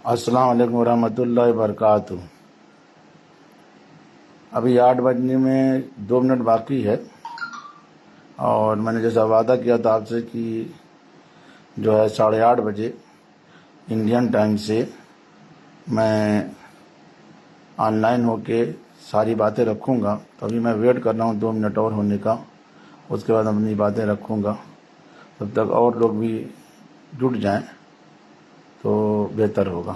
السلام علیکم ورحمۃ اللہ وبرکاتہ۔ ابھی 8 بجنے میں 2 منٹ باقی ہے، اور میں نے جیسا وعدہ کیا تھا آپ سے کہ جو ہے 8:30 بجے انڈین ٹائم سے میں آن لائن ہو کے ساری باتیں رکھوں گا۔ تو ابھی میں ویٹ کر رہا ہوں 2 منٹ اور ہونے کا، اس کے بعد اپنی باتیں رکھوں گا۔ تب تک اور لوگ بھی جڑ جائیں تو بہتر ہوگا۔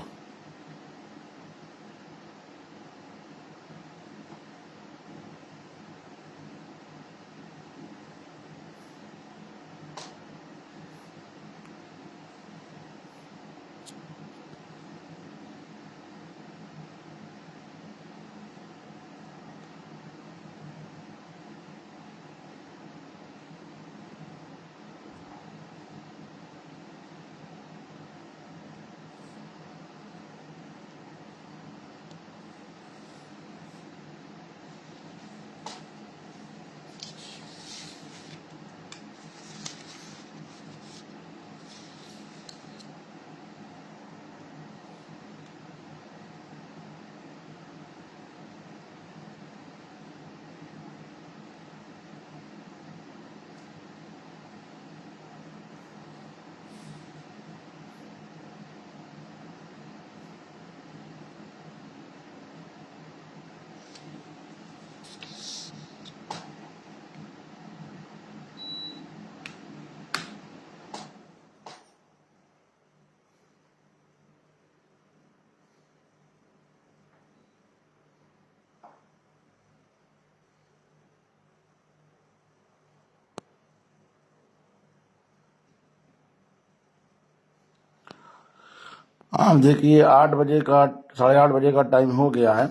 دیکھیے 8 بجے کا 8:30 بجے کا ٹائم ہو گیا ہے۔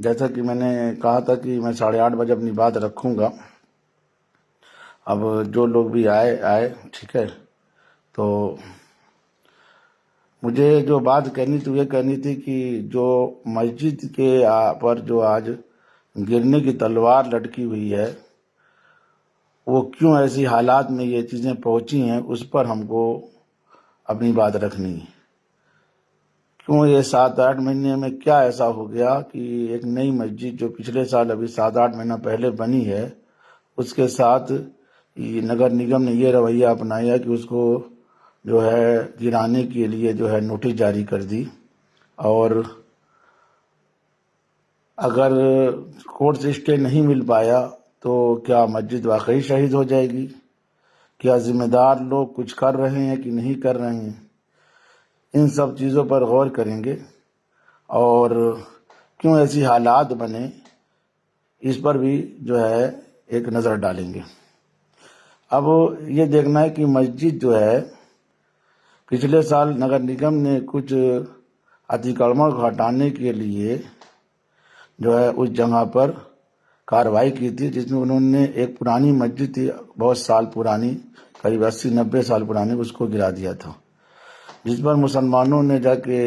جیسا کہ میں نے کہا تھا کہ میں 8:30 بجے اپنی بات رکھوں گا۔ اب جو لوگ بھی آئے ٹھیک ہے۔ تو مجھے جو بات کہنی تھی وہ یہ کہنی تھی کہ جو مسجد کے پر جو آج گرنے کی تلوار لٹکی ہوئی ہے، وہ کیوں ایسی حالات میں یہ چیزیں پہنچی ہیں، اس پر ہم کو اپنی بات رکھنی ہے۔ کیوں یہ 7-8 مہینے میں کیا ایسا ہو گیا کہ ایک نئی مسجد جو پچھلے سال ابھی 7-8 مہینہ پہلے بنی ہے، اس کے ساتھ نگر نگم نے یہ رویہ اپنایا کہ اس کو جو ہے گرانے کے لیے جو ہے نوٹس جاری کر دی، اور اگر کورٹ سے اسٹے نہیں مل پایا تو کیا مسجد واقعی شہید ہو جائے گی؟ کیا ذمہ دار لوگ کچھ کر رہے ہیں کہ نہیں کر رہے ہیں؟ ان سب چیزوں پر غور کریں گے، اور کیوں ایسی حالات بنے اس پر بھی جو ہے ایک نظر ڈالیں گے۔ اب یہ دیکھنا ہے کہ مسجد جو ہے پچھلے سال نگر نگم نے کچھ اتکرمن کو ہٹانے کے لیے جو ہے اس جگہ پر کارروائی کی تھی، جس میں انہوں نے ایک پرانی مسجد تھی، بہت سال پرانی، قریب 80-90 سال پرانی، اس کو گرا دیا تھا، جس پر مسلمانوں نے جا کے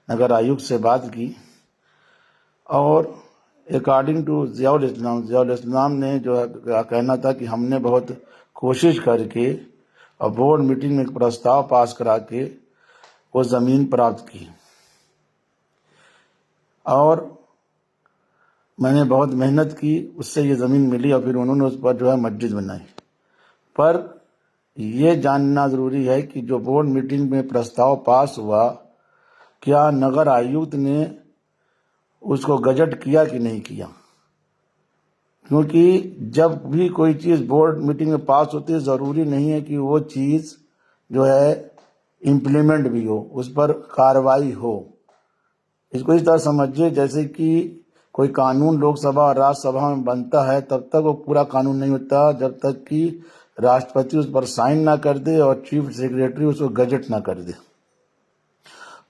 نگر آیوکت سے بات کی، اور اکارڈنگ ٹو ضیاء الاسلام نے جو ہے کہنا تھا کہ ہم نے بہت کوشش کر کے اور بورڈ میٹنگ میں ایک پرستاؤ پاس کرا کے وہ زمین پراپت کی، اور میں نے بہت محنت کی، اس سے یہ زمین ملی، اور پھر انہوں نے اس پر جو ہے مسجد بنائی۔ پر یہ جاننا ضروری ہے کہ جو بورڈ میٹنگ میں پرستاؤ پاس ہوا، کیا نگر آیوکت نے اس کو گزٹ کیا کہ نہیں کیا؟ کیونکہ جب بھی کوئی چیز بورڈ میٹنگ میں پاس ہوتی ہے، ضروری نہیں ہے کہ وہ چیز جو ہے امپلیمنٹ بھی ہو، اس پر کارروائی ہو۔ اس کو اس طرح سمجھیے جیسے کہ کوئی قانون لوک سبھا اور راجیہ سبھا میں بنتا ہے، تب تک وہ پورا قانون نہیں ہوتا جب تک کہ راشٹرپتی اس پر سائن نہ کر دے اور چیف سیکریٹری اس کو گزٹ نہ کر دے۔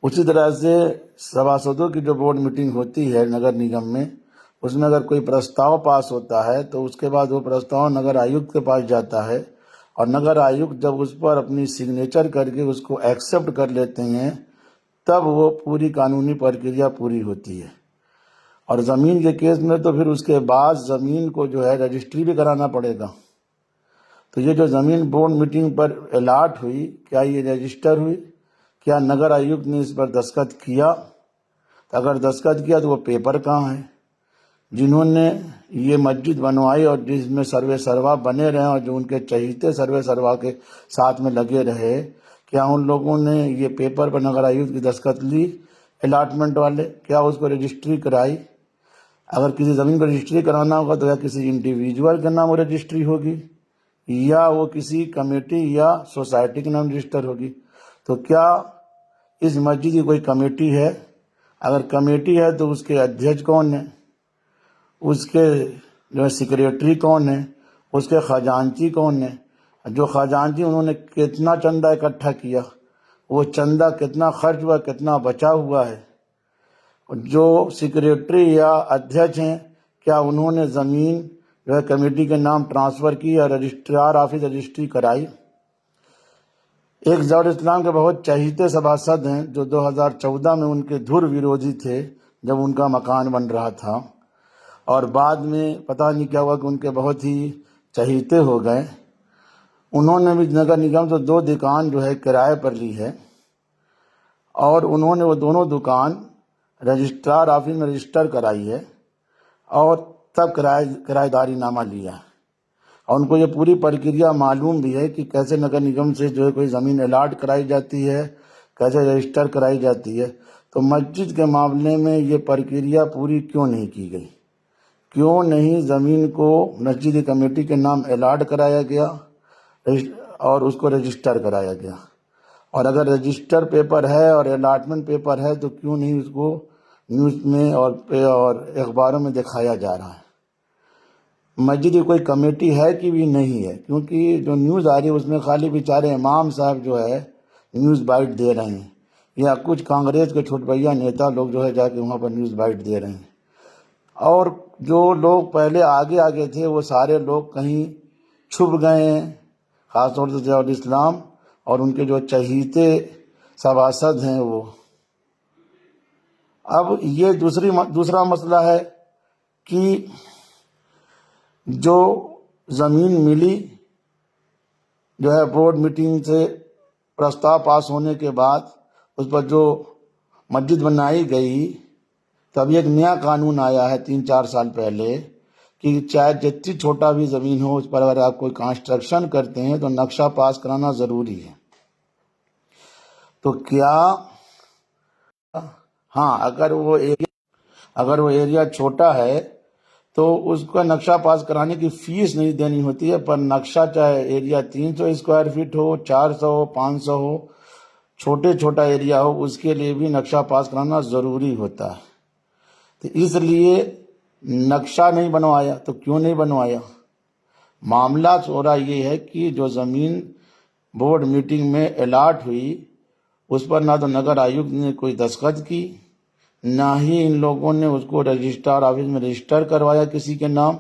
اسی طرح سے سبھاسدوں کی جو بورڈ میٹنگ ہوتی ہے نگر نگم میں، اس میں اگر کوئی پرستاؤ پاس ہوتا ہے تو اس کے بعد وہ پرستاؤ نگر آیوکت کے پاس جاتا ہے، اور نگر آیوکت جب اس پر اپنی سگنیچر کر کے اس کو ایکسیپٹ کر لیتے ہیں، تب وہ پوری قانونی پرکریا پوری ہوتی ہے۔ اور زمین کے کیس میں تو پھر اس کے بعد زمین کو جو ہے رجسٹری بھی کرانا پڑے گا۔ تو یہ جو زمین بورڈ میٹنگ پر الاٹ ہوئی، کیا یہ رجسٹر ہوئی؟ کیا نگر آیوکت نے اس پر دستخط کیا؟ اگر دستخط کیا تو وہ پیپر کہاں ہے؟ جنہوں نے یہ مسجد بنوائی اور جس میں سروے سروا بنے رہے اور جو ان کے چہیتے سروے سروا کے ساتھ میں لگے رہے، کیا ان لوگوں نے یہ پیپر پر نگر آیوکت کی دستخط لی الاٹمنٹ والے؟ کیا اس کو رجسٹری کرائی؟ اگر کسی زمین کو رجسٹری کرانا ہوگا تو یا کسی انڈیویجول کے نام وہ رجسٹری ہوگی یا وہ کسی کمیٹی یا سوسائٹی کے نام رجسٹر ہوگی۔ تو کیا اس مسجد کی کوئی کمیٹی ہے؟ اگر کمیٹی ہے تو اس کے ادھیکش کون ہے؟ اس کے جو ہے سیکریٹری کون ہے؟ اس کے خزانچی کون ہے؟ جو خزانچی انہوں نے کتنا چندہ اکٹھا کیا، وہ چندہ کتنا خرچ ہوا، کتنا بچا ہوا ہے؟ جو سیکریٹری یا ادھیکش ہیں، کیا انہوں نے زمین جو ہے کمیٹی کے نام ٹرانسفر کی یا رجسٹرار آفس رجسٹری کرائی؟ ایک ظہور اسلام کے بہت چہیتے سبھاسد ہیں جو 2014 میں ان کے دھر ویروجی تھے جب ان کا مکان بن رہا تھا، اور بعد میں پتہ نہیں کیا ہوا کہ ان کے بہت ہی چہیتے ہو گئے۔ انہوں نے بھی نگر نگم سے 2 دکان جو ہے کرائے پر لی ہے، اور انہوں نے وہ دونوں دکان رجسٹرار آفس میں رجسٹر کرائی ہے اور تب کرایہ داری نامہ لیا، اور ان کو یہ پوری پرکریا معلوم بھی ہے کہ کیسے نگر نگم سے جو ہے کوئی زمین الاٹ کرائی جاتی ہے، کیسے رجسٹر کرائی جاتی ہے۔ تو مسجد کے معاملے میں یہ پرکریا پوری کیوں نہیں کی گئی؟ کیوں نہیں زمین کو مسجد کمیٹی کے نام الاٹ کرایا گیا اور اس کو رجسٹر کرایا گیا؟ اور اگر رجسٹر پیپر ہے اور الاٹمنٹ پیپر ہے تو کیوں نہیں اس کو نیوز میں اور اخباروں میں دکھایا جا رہا ہے؟ مسجد کی کوئی کمیٹی ہے کہ بھی نہیں ہے، کیونکہ جو نیوز آ رہی ہے اس میں خالی بیچارے امام صاحب جو ہے نیوز بائٹ دے رہے ہیں، یا کچھ کانگریس کے چھوٹ بھیا نیتا لوگ جو ہے جا کے وہاں پر نیوز بائٹ دے رہے ہیں، اور جو لوگ پہلے آگے تھے وہ سارے لوگ کہیں چھپ گئے ہیں، خاص طور سے ظہور اسلام اور ان کے جو چہیتے سبھاسد ہیں وہ۔ اب یہ دوسرا مسئلہ ہے کہ جو زمین ملی جو ہے بورڈ میٹنگ سے پرستاو پاس ہونے کے بعد اس پر جو مسجد بنائی گئی، تو ابھی ایک نیا قانون آیا ہے 3-4 سال پہلے کہ چاہے جتنی چھوٹا بھی زمین ہو اس پر اگر آپ کوئی کنسٹرکشن کرتے ہیں تو نقشہ پاس کرانا ضروری ہے۔ تو کیا ہاں اگر وہ ایریا چھوٹا ہے تو اس کا نقشہ پاس کرانے کی فیس نہیں دینی ہوتی ہے، پر نقشہ چاہے ایریا 300 اسکوائر فٹ ہو، 400 ہو، 500 ہو، چھوٹا ایریا ہو، اس کے لیے بھی نقشہ پاس کرانا ضروری ہوتا ہے۔ تو اس لیے نقشہ نہیں بنوایا۔ تو کیوں نہیں بنوایا؟ معاملہ ہو یہ ہے کہ جو زمین بورڈ میٹنگ میں الاٹ ہوئی اس پر نہ تو نگر آیوکت نے کوئی دستخط کی، نہ ہی ان لوگوں نے اس کو رجسٹرار آفس میں رجسٹر کروایا کسی کے نام،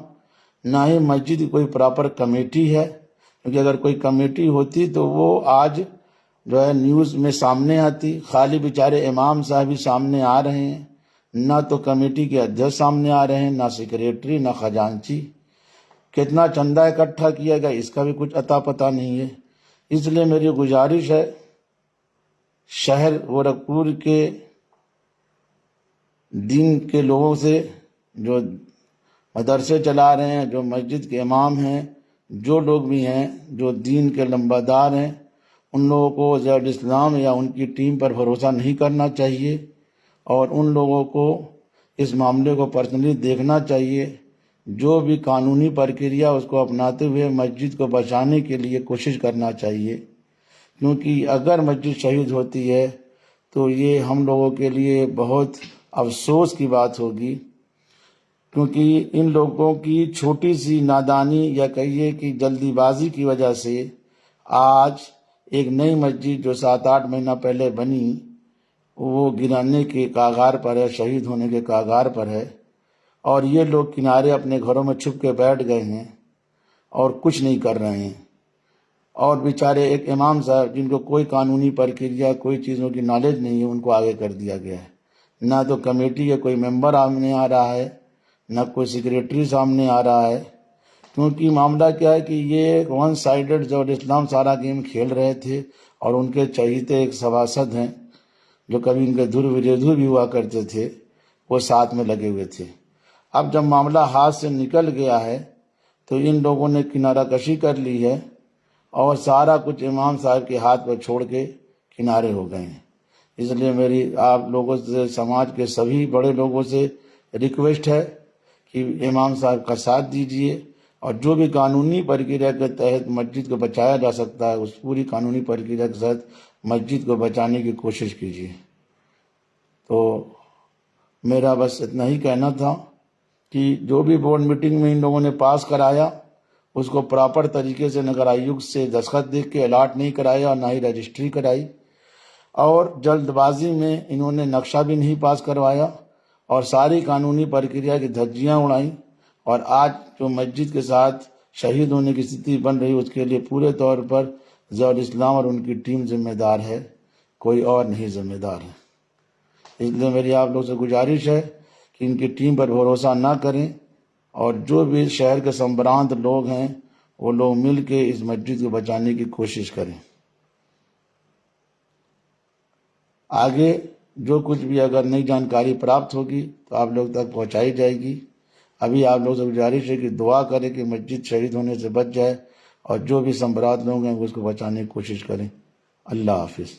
نہ ہی مسجد کی کوئی پراپر کمیٹی ہے، کیونکہ اگر کوئی کمیٹی ہوتی تو وہ آج جو ہے نیوز میں سامنے آتی۔ خالی بیچارے امام صاحب ہی سامنے آ رہے ہیں، نہ تو کمیٹی کے ادھیکش سامنے آ رہے ہیں، نہ سیکریٹری، نہ خزانچی۔ کتنا چندہ اکٹھا کیا گیا اس کا بھی کچھ اتا پتہ نہیں ہے۔ اس لیے میری گزارش ہے شہر گورکھپور کے دین کے لوگوں سے، جو مدرسے چلا رہے ہیں، جو مسجد کے امام ہیں، جو لوگ بھی ہیں جو دین کے لمبادار ہیں، ان لوگوں کو ظہور اسلام یا ان کی ٹیم پر بھروسہ نہیں کرنا چاہیے، اور ان لوگوں کو اس معاملے کو پرسنلی دیکھنا چاہیے۔ جو بھی قانونی پرکریا اس کو اپناتے ہوئے مسجد کو بچانے کے لیے کوشش کرنا چاہیے، کیونکہ اگر مسجد شہید ہوتی ہے تو یہ ہم لوگوں کے لیے بہت افسوس کی بات ہوگی، کیونکہ ان لوگوں کی چھوٹی سی نادانی یا کہیے کہ جلدی بازی کی وجہ سے آج ایک نئی مسجد جو 7-8 مہینہ پہلے بنی وہ گرانے کے کاغار پر ہے، شہید ہونے کے کاغار پر ہے، اور یہ لوگ کنارے اپنے گھروں میں چھپ کے بیٹھ گئے ہیں اور کچھ نہیں کر رہے ہیں۔ اور بیچارے ایک امام صاحب جن کو کوئی قانونی پرکریا کوئی چیزوں کی نالج نہیں ہے ان کو آگے کر دیا گیا ہے۔ نہ تو کمیٹی کا کوئی ممبر سامنے آ رہا ہے، نہ کوئی سیکریٹری سامنے آ رہا ہے، کیونکہ معاملہ کیا ہے کہ یہ ون سائیڈڈ جو اسلام سارا گیم کھیل رہے تھے، اور ان کے چہیتے ایک سباسد ہیں جو کبھی ان کے دھر وجیدھو بھی ہوا کرتے تھے، وہ ساتھ میں لگے ہوئے تھے۔ اب جب معاملہ ہاتھ سے نکل گیا ہے تو ان لوگوں نے کنارہ کشی کر لی ہے اور سارا کچھ امام صاحب کے ہاتھ پر چھوڑ کے کنارے ہو گئے ہیں۔ اس لیے میری آپ لوگوں سے، سماج کے سبھی بڑے لوگوں سے ریکویسٹ ہے کہ امام صاحب کا ساتھ دیجئے، اور جو بھی قانونی پرکریا کے تحت مسجد کو بچایا جا سکتا ہے اس پوری قانونی پرکریا کے تحت مسجد کو بچانے کی کوشش کیجیے۔ تو میرا بس اتنا ہی کہنا تھا کہ جو بھی بورڈ میٹنگ میں ان لوگوں نے پاس کرایا اس کو پراپر طریقے سے نگر آیوگ سے دستخط دیکھ کے الاٹ نہیں کرایا اور نہ ہی رجسٹری کرائی، اور جلد بازی میں انہوں نے نقشہ بھی نہیں پاس کروایا اور ساری قانونی پرکریا کی دھجیاں اڑائیں، اور آج جو مسجد کے ساتھ شہید ہونے کی استھتی بن رہی اس کے لیے پورے طور پر ضیاء الاسلام اور ان کی ٹیم ذمہ دار ہے، کوئی اور نہیں ذمہ دار ہے۔ اس لیے میری آپ لوگ سے گزارش ہے کہ ان کی ٹیم پر بھروسہ نہ کریں، اور جو بھی شہر کے سربراہ لوگ ہیں وہ لوگ مل کے اس مسجد کو بچانے کی کوشش کریں۔ آگے جو کچھ بھی اگر نئی جانکاری پراپت ہوگی تو آپ لوگ تک پہنچائی جائے گی۔ ابھی آپ لوگ سے گزارش ہے کہ دعا کریں کہ مسجد شہید ہونے سے بچ جائے، اور جو بھی سربراہ لوگ ہیں وہ اس کو بچانے کی کوشش کریں۔ اللہ حافظ۔